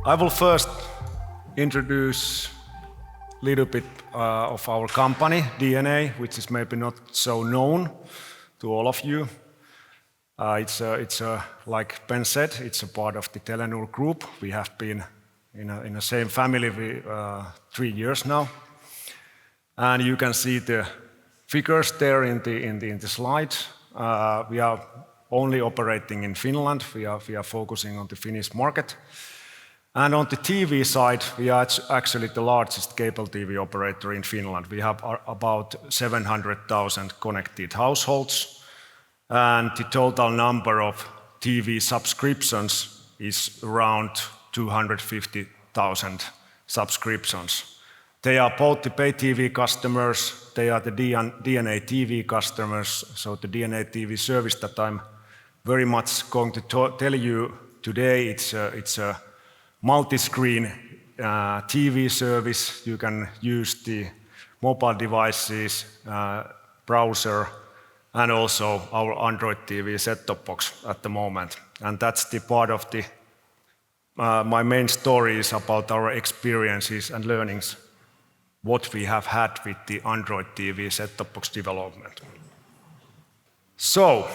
I will first introduce a little bit of our company, DNA, which is maybe not so known to all of you. It's like Ben said, it's a part of the Telenor Group. We have been in the same family 3 years now. And you can see the figures there in the slide. We are only operating in Finland. We are focusing on the Finnish market. And on the TV side, we are actually the largest cable TV operator in Finland. We have about 700,000 connected households, and the total number of TV subscriptions is around 250,000 subscriptions. They are both the pay TV customers, they are the DNA TV customers, so the DNA TV service that I'm very much going to tell you today, it's a multi-screen TV service. You can use the mobile devices, browser, and also our Android TV set-top box at the moment. And that's the part of my main story is about our experiences and learnings, what we have had with the Android TV set-top box development. So,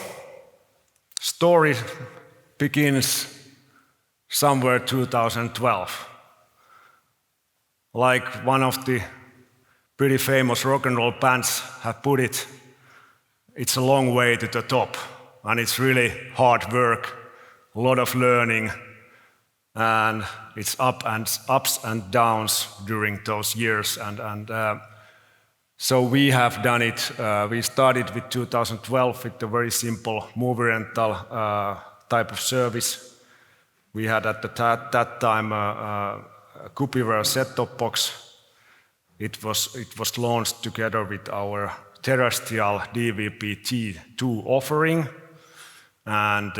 story begins somewhere 2012. Like one of the pretty famous rock and roll bands have put it, it's a long way to the top, and it's really hard work, a lot of learning, and it's ups and downs during those years. So we have done it. We started with 2012 with a very simple movie rental type of service. We had at that time a Kupivera set-top box. It was launched together with our terrestrial DVB-T2 offering, and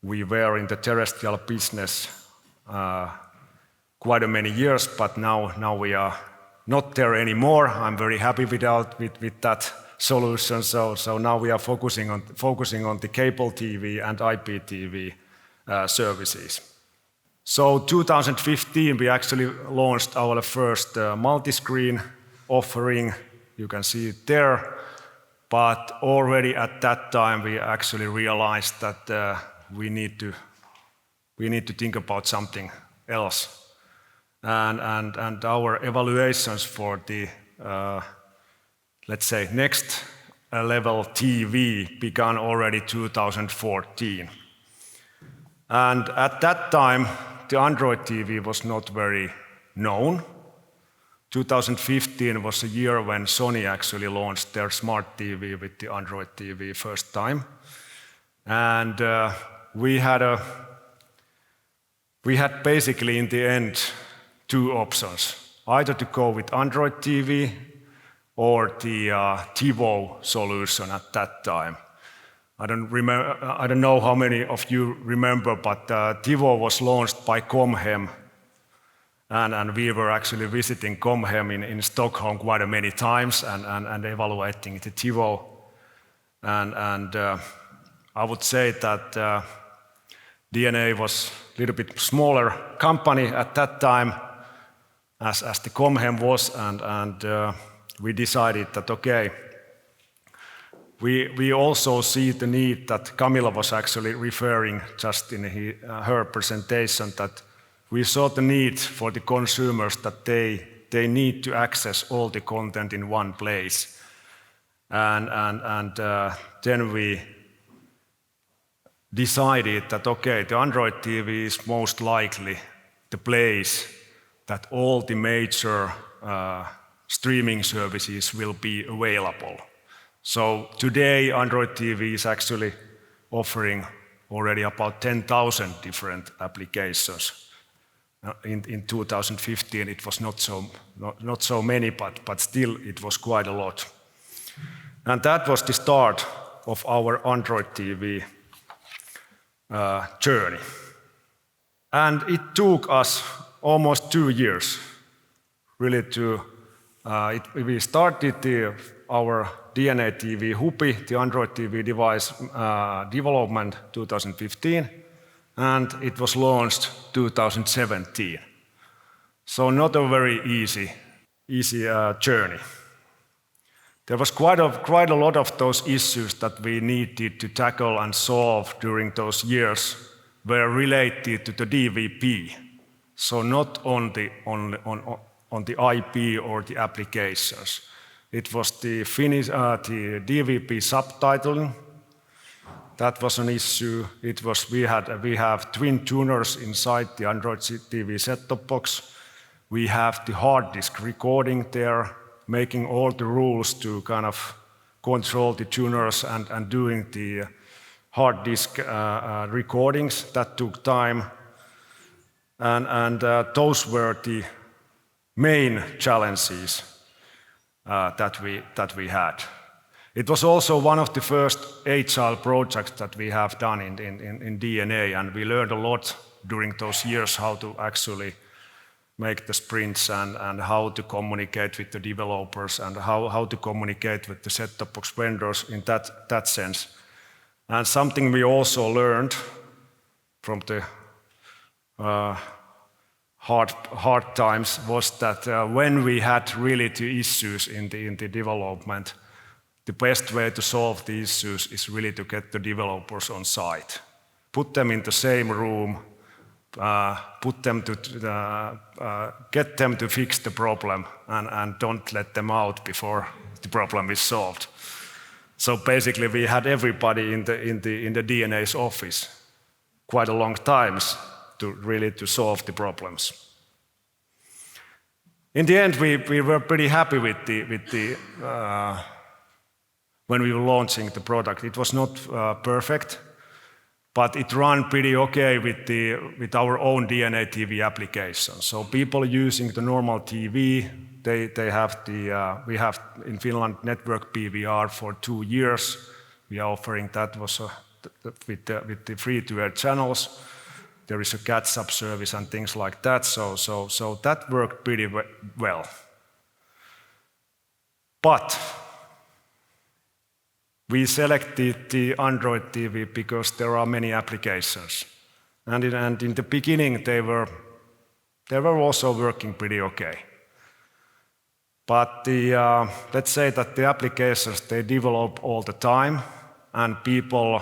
we were in the terrestrial business quite a many years, but now we are not there anymore. I'm very happy with that solution. So now we are focusing on the cable TV and IPTV services. So 2015 we actually launched our first multi-screen offering. You can see it there. But already at that time we actually realized that we need to think about something else. And our evaluations for the let's say next level TV began already 2014. And at that time, the Android TV was not very known. 2015 was a year when Sony actually launched their smart TV with the Android TV first time. And we had basically in the end 2 options, either to go with Android TV or the TiVo solution at that time. I don't know how many of you remember, but TiVo was launched by Comhem, and we were actually visiting Comhem in Stockholm quite many times and evaluating the TiVo. And I would say that DNA was a little bit smaller company at that time, as the Comhem was, and we decided that okay. We also see the need that Camilla was actually referring just in her presentation, that we saw the need for the consumers that they need to access all the content in one place. And then we decided that okay, the Android TV is most likely the place that all the major streaming services will be available. So today Android TV is actually offering already about 10,000 different applications. In 2015 it was not so many, but still it was quite a lot. And that was the start of our Android TV journey. And it took us almost 2 years really to, we started our DNA TV Hupi, the Android TV device development 2015, and it was launched 2017. So not a very easy journey. There was quite a lot of those issues that we needed to tackle and solve during those years were related to the DVP. So not on the IP or the applications. It was the Finnish the DVP subtitling. That was an issue. We have twin tuners inside the Android TV set-top box. We have the hard disk recording there, making all the rules to kind of control the tuners and doing the hard disk recordings. That took time. And those were the main challenges that we had. It was also one of the first agile projects that we have done in DNA, and we learned a lot during those years how to actually make the sprints and how to communicate with the developers and how to communicate with the set-top box vendors in that sense. And something we also learned from the hard times was that when we had really the issues in the development, the best way to solve the issues is really to get the developers on site. Put them in the same room, get them to fix the problem and don't let them out before the problem is solved. So basically we had everybody in the DNA's office quite a long times to solve the problems. In the end, we were pretty happy with the when we were launching the product. It was not perfect, but it ran pretty okay with our own DNA TV application. So people using the normal TV, they have we have in Finland network PVR for 2 years. We are offering that with the free-to-air channels. There is a catch-up service and things like that. So that worked pretty well. But we selected the Android TV because there are many applications. And in the beginning, they were also working pretty okay. But let's say that the applications, they develop all the time, and people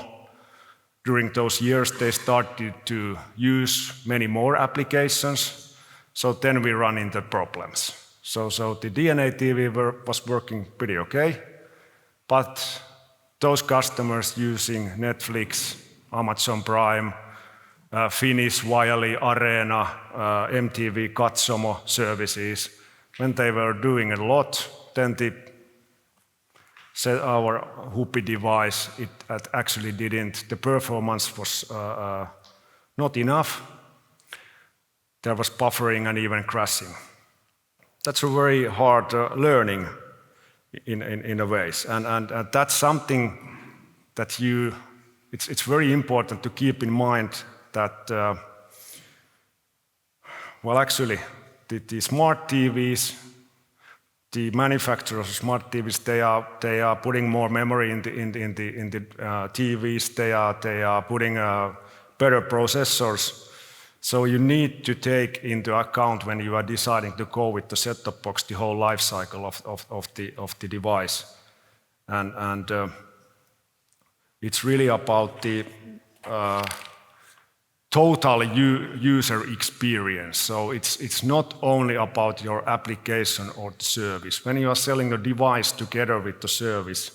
during those years, they started to use many more applications. So then we run into problems. So the DNA TV was working pretty okay, but those customers using Netflix, Amazon Prime, Finnish Viali, Areena, MTV Katsomo services, when they were doing a lot, then our Hupi device, it actually didn't. The performance was not enough. There was buffering and even crashing. That's a very hard learning in a ways, and that's something that it's very important to keep in mind that well, actually, the smart TVs, the manufacturers of smart TVs, they are putting more memory in the TVs. They are putting better processors. So you need to take into account when you are deciding to go with the set-top box the whole life cycle of the device, and it's really about the total user experience. So it's not only about your application or the service. When you are selling the device together with the service,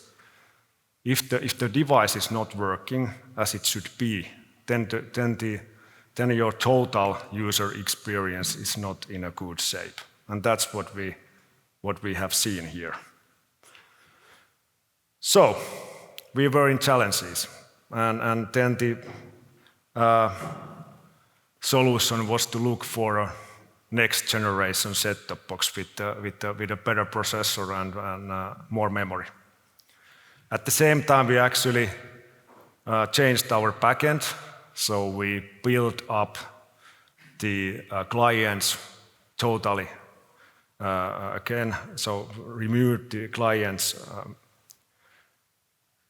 if the device is not working as it should be, then your total user experience is not in a good shape. And that's what we have seen here. So we were in challenges, and then the solution was to look for a next generation set-top box with a better processor and more memory. At the same time, we actually changed our backend. So we built up the clients totally again. So removed the clients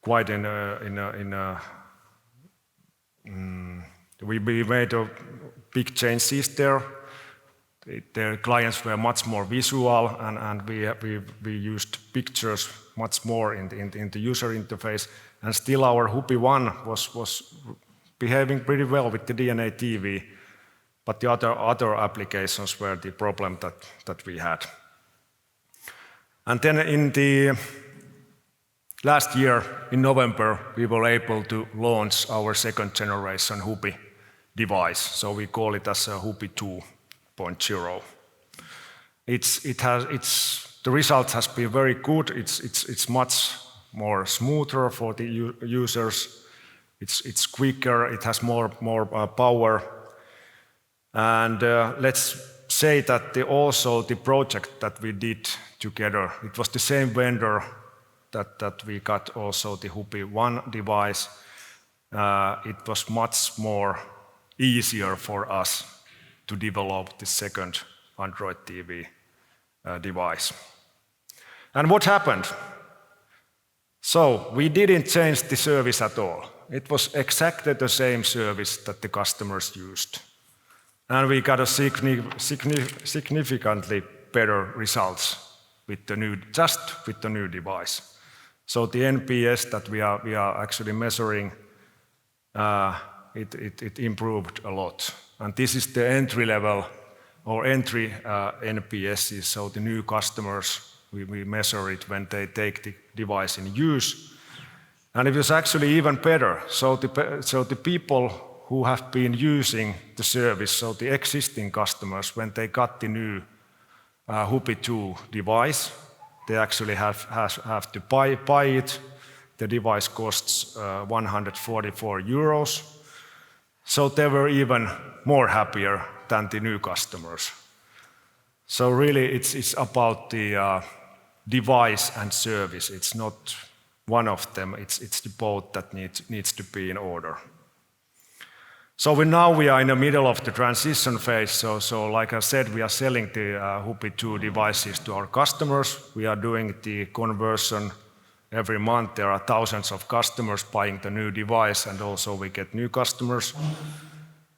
quite in a We made big changes there. Their clients were much more visual, and we used pictures much more in the user interface. And still our Hupi 1 was behaving pretty well with the DNA TV, but the other applications were the problem that we had. And then in the last year, in November, we were able to launch our second generation Hupi device. So we call it as a Hupi 2.0. The result has been very good. It's much more smoother for the users. It's quicker. It has more power. And let's say that also the project that we did together, it was the same vendor that we got also the Hupi 1 device. It was much more easier for us to develop the second Android TV device. And what happened? So we didn't change the service at all. It was exactly the same service that the customers used. And we got a significantly better results with the new device. So the NPS that we are actually measuring, it improved a lot. And this is the entry level or entry NPS. So the new customers, we measure it when they take the device in use. And it was actually even better. So the people who have been using the service, so the existing customers, when they got the new Hupi 2 device, they actually have to buy it. The device costs 144 euros. So they were even more happier than the new customers. So really it's about the device and service. It's not one of them, it's the both that needs to be in order. So now we are in the middle of the transition phase. So like I said, we are selling the Hupi 2 devices to our customers. We are doing the conversion every month. There are thousands of customers buying the new device, and also we get new customers.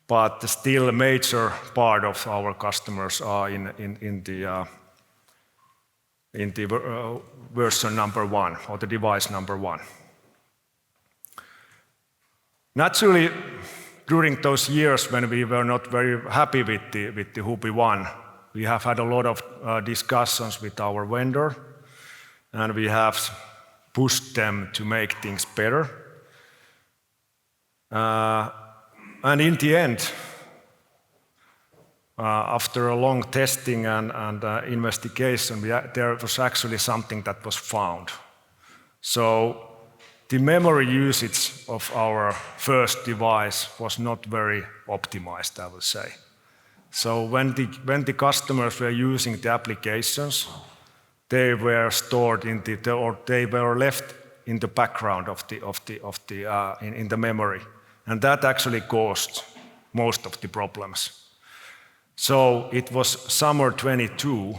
But still a major part of our customers are in the version number 1 or the device number 1. Naturally, during those years when we were not very happy with the Hupi 1, we have had a lot of discussions with our vendor, and we have pushed them to make things better. And in the end, after a long testing and investigation, there was actually something that was found. So the memory usage of our first device was not very optimized, I would say. So when the customers were using the applications, they were stored or they were left in the background in the memory, and that actually caused most of the problems. So it was summer 22,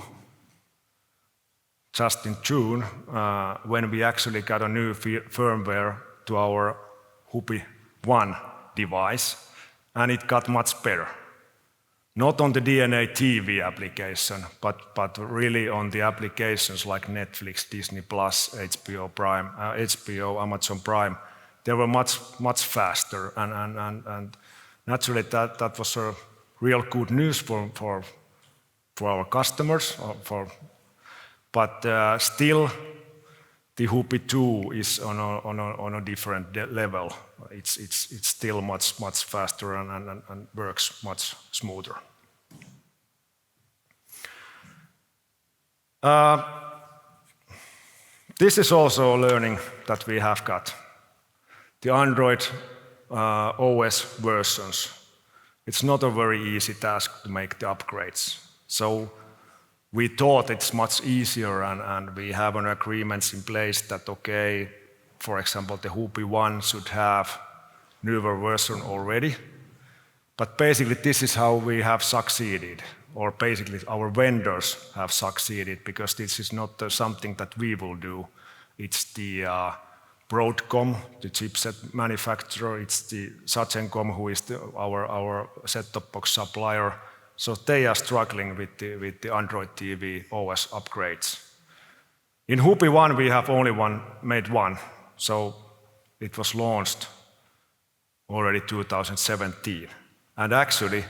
just in June, when we actually got a new firmware to our Hupi 1 device, and it got much better. Not on the DNA TV application, but really on the applications like Netflix, Disney+, HBO, Amazon Prime. They were much faster, and naturally that was a real good news for our customers. But still, the Hupi 2 is on a different level. It's still much faster and works much smoother. This is also a learning that we have got. The Android OS versions. It's not a very easy task to make the upgrades. So we thought it's much easier, and we have an agreements in place that, okay, for example, the Hupi 1 should have newer version already. But basically this is how we have succeeded, or basically our vendors have succeeded, because this is not something that we will do. It's the Broadcom, the chipset manufacturer. It's the Sagencom who is our set-top box supplier. So they are struggling with the Android TV OS upgrades. In Hupi 1 we have only made one, so it was launched already 2017. And actually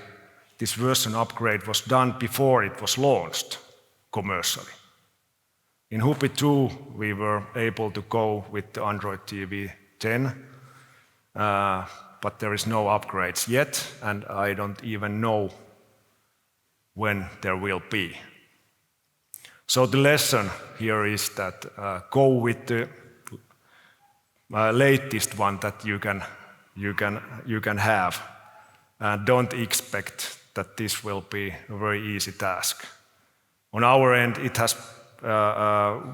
this version upgrade was done before it was launched commercially. In Hupi 2 we were able to go with the Android TV 10, but there is no upgrades yet, and I don't even know when there will be. So the lesson here is that go with the latest one that you can have, and don't expect that this will be a very easy task. On our end,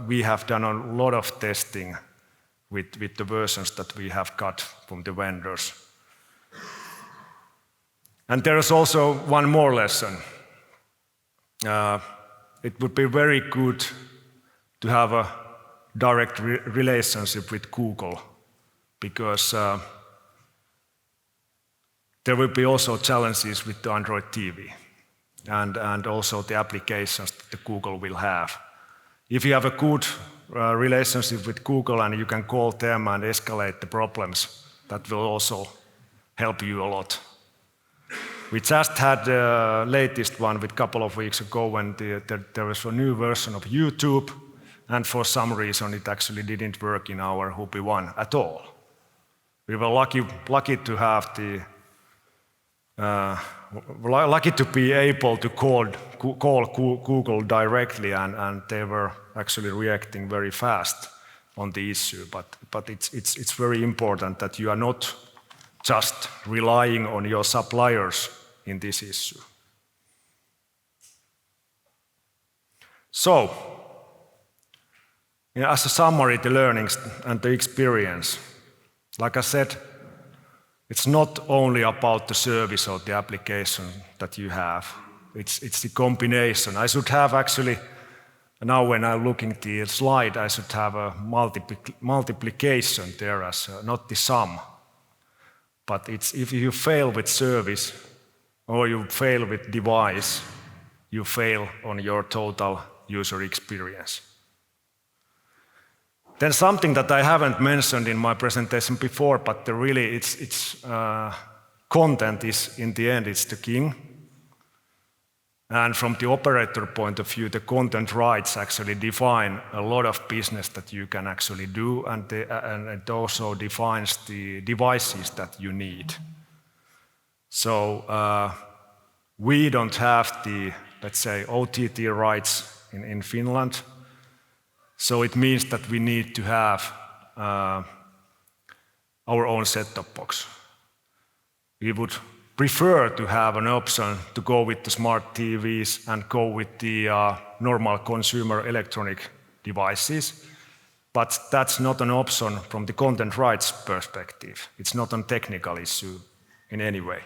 we have done a lot of testing with the versions that we have got from the vendors. And there is also one more lesson. It would be very good to have a direct relationship with Google, because there will be also challenges with the Android TV and also the applications that the Google will have. If you have a good relationship with Google and you can call them and escalate the problems, that will also help you a lot. We just had the latest one a couple of weeks ago when there was a new version of YouTube, and for some reason it actually didn't work in our Hupi 1 at all. We were lucky to have lucky to be able to call Google directly, and they were actually reacting very fast on the issue. But it's very important that you are not just relying on your suppliers in this issue. So, as a summary, the learnings and the experience, like I said, it's not only about the service or the application that you have. It's the combination. I should have actually, now when I'm looking at the slide, I should have a multiplication there as not the sum. But if you fail with service or you fail with device, you fail on your total user experience. Then something that I haven't mentioned in my presentation before, but content is, in the end, it's the king. And from the operator point of view, the content rights actually define a lot of business that you can actually do, and it also defines the devices that you need. So we don't have the, let's say, OTT rights in Finland. So it means that we need to have our own set-top box. We would prefer to have an option to go with the smart TVs and go with the normal consumer electronic devices, but that's not an option from the content rights perspective. It's not a technical issue in any way.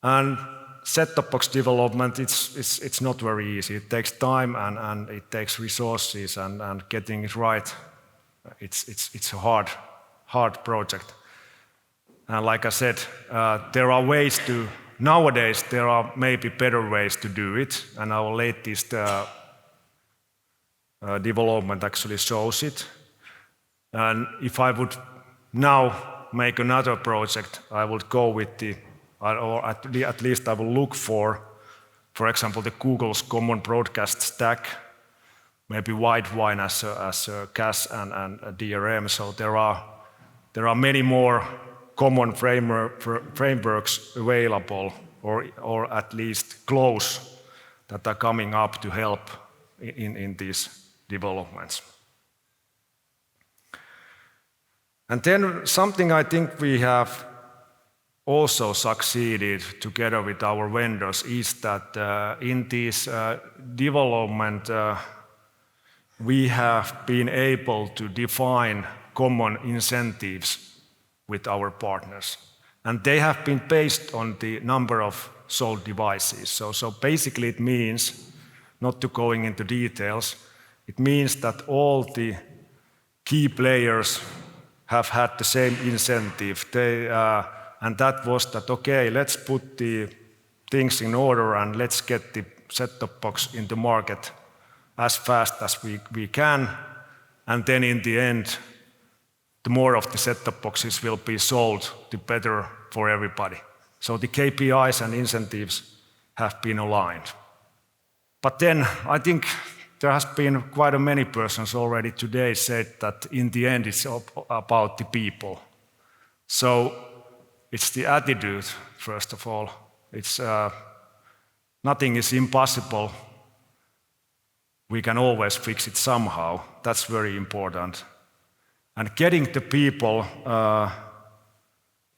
And set-top box development, it's not very easy. It takes time and it takes resources, and getting it right, it's a hard project. And like I said, there are ways nowadays there are maybe better ways to do it, and our latest development actually shows it. And if I would now make another project, I would go with or at least I will look for example, the Google's common broadcast stack, maybe Widevine as a CAS and a DRM. So there are many more common frameworks available, or at least close, that are coming up to help in these developments. And then something I think we have also succeeded together with our vendors is that in this development we have been able to define common incentives with our partners, and they have been based on the number of sold devices. So basically it means, not to going into details, It means that all the key players have had the same incentive. And that was that, okay, let's put the things in order and let's get the set-top box in the market as fast as we can. And then in the end, the more of the set-top boxes will be sold, the better for everybody. So the KPIs and incentives have been aligned. But then I think there has been quite a many persons already today said that in the end it's about the people. So it's the attitude, first of all. It's nothing is impossible. We can always fix it somehow. That's very important. And getting the people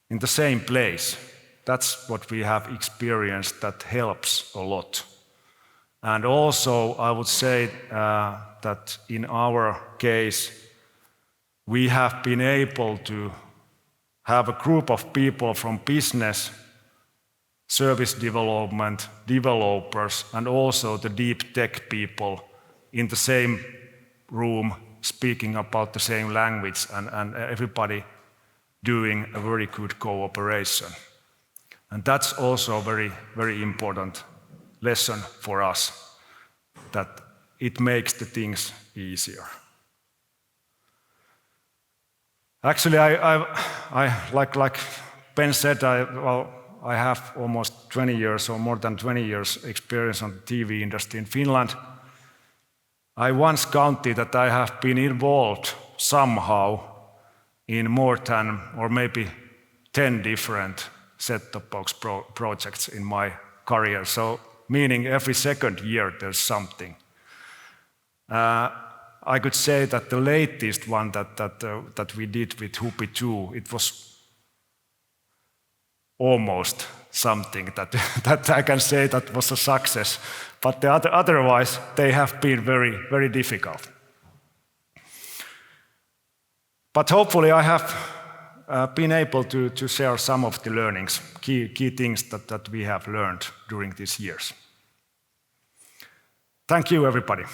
in the same place, that's what we have experienced that helps a lot. And also, I would say that in our case, we have been able to have a group of people from business, service development, developers, and also the deep tech people in the same room, speaking about the same language, and everybody doing a very good cooperation. And that's also a very, very important lesson for us, that it makes the things easier. Actually, like Ben said, I have almost 20 years or more than 20 years experience on the TV industry in Finland. I once counted that I have been involved somehow in more than or maybe 10 different set-top box projects in my career. So meaning every second year there's something. I could say that the latest one that we did with Hupi 2, it was almost something that I can say that was a success. But otherwise, they have been very, very difficult. But hopefully I have been able to share some of the learnings, key things that we have learned during these years. Thank you, everybody.